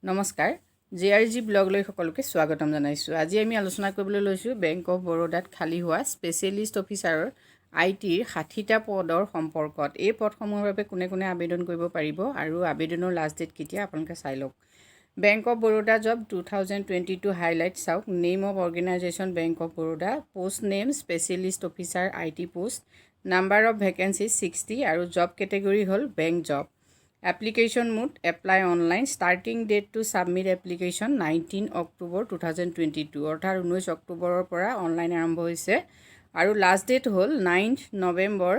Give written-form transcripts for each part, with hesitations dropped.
নমস্কাৰ জেআৰজি ব্লগলৈ সকলোকে স্বাগতম জনাইছোঁ। আজি আমি আলোচনা কৰিবলৈ লৈছোঁ বেংক অফ বৰোদাত খালী হোৱা স্পেচিয়েলিষ্ট অফিচাৰৰ আইটিৰ 60টা পদৰ সম্পৰ্কত। এই পদসমূহৰ বাবে কোনে কোনে আবেদন কৰিব পাৰিব আৰু আবেদনৰ লাষ্ট ডেট কেতিয়া আপোনালোকে চাই লওক। Bank of Baroda job 2022 highlight চাওক। Name of organisation bank of Baroda, post name specialist officer IT post, number of vacancy 60 আৰু জব কেটেগৰী হ'ল bank job. Application mode apply online, starting date to submit application 19 October 2022 অৰ্থাৎ 19 অক্টোবৰৰ পৰা online আৰম্ভ হৈছে আৰু last date হ'ল 9 November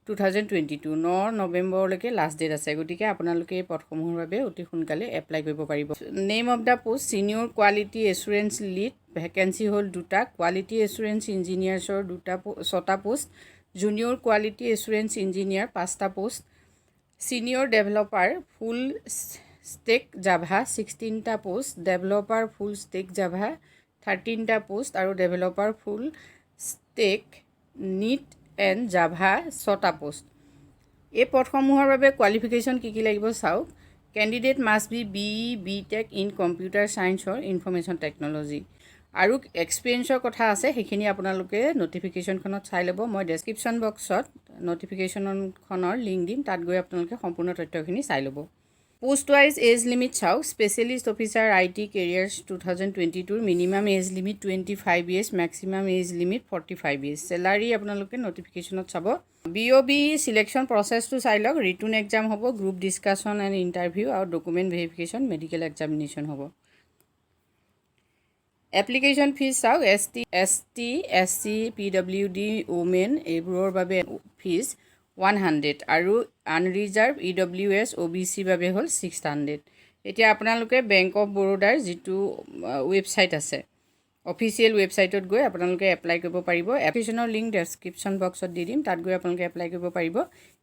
2022। 9 নৱেম্বৰলৈকে last date আছে, গতিকে আপোনালোকে এই পদসমূহৰ বাবে অতি সোনকালে এপ্লাই কৰিব পাৰিব। Name of the post senior quality assurance lead, vacancy হ'ল 2টা, কোৱালিটি এছুৰেঞ্চ ইঞ্জিনিয়াৰ্ছৰ 6টা post, junior quality assurance engineer 5টা post, senior developer full stack Java 16টা post, developer full stack Java 13টা পোষ্ট আৰু developer full stack net and Java 6টা post. এই পদসমূহৰ বাবে কোৱালিফিকেশ্যন কি লাগিব চাওক। Candidate must be BE/BTech in computer science or information technology আৰু এক্সপিৰিয়েঞ্চৰ কথা আছে, সেইখিনি আপোনালোকে ন'টিফিকেশ্যনখনত চাই ল'ব। মই ডেছক্ৰিপশ্যন বক্সত ন'টিফিকেশ্যনখনৰ লিংক দিম, তাত গৈ আপোনালোকে সম্পূৰ্ণ তথ্যখিনি চাই ল'ব। পোষ্ট ৱাইজ এজ লিমিট চাওক। Specialist officer IT careers 2022 minimum age limit 25 years, maximum age limit 45 years। Salary আপোনালোকে ন'টিফিকেশ্যনত চাব। BOB চিলেকশ্যন প্ৰচেছটো চাই লওক। ৰিটন এক্সাম হ'ব, গ্ৰুপ ডিছকাশ্যন এণ্ড ইণ্টাৰভিউ আৰু ডকুমেণ্ট ভেৰিফিকেশ্যন, মেডিকেল এক্সামিনেশ্যন হ'ব। এপ্লিকেশ্যন ফিজ চাওক। ST SC PWD ওমেন এইবোৰৰ বাবে ফিজ 100 আৰু আনৰিজাৰ্ভ EWS OBC বাবে হ'ল 600। এতিয়া আপোনালোকে বেংক অফ বৰোদাৰ যিটো ৱেবছাইট আছে, অফিচিয়েল ৱেবছাইটত গৈ আপোনালোকে এপ্লাই কৰিব পাৰিব। এপ্লিকেশ্যনৰ লিংক ডেছক্ৰিপশ্যন বক্সত দি দিম, তাত গৈ আপোনালোকে এপ্লাই কৰিব পাৰিব।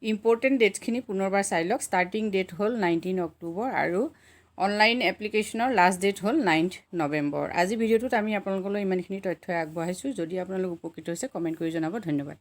ইম্পৰ্টেণ্ট ডেটছখিনি পুনৰবাৰ চাই লওক। ষ্টাৰ্টিং ডেট হ'ল 19 অক্টোবৰ আৰু অনলাইন এপ্লিকেশ্যনৰ লাষ্ট ডেট হ'ল 9 নৱেম্বৰ। আজি ভিডিঅ'টোত আমি আপোনালোকলৈ ইমানখিনি তথ্য আগবঢ়াইছোঁ। যদি আপোনালোক উপকৃত হৈছে কমেণ্ট কৰি জনাব। ধন্যবাদ।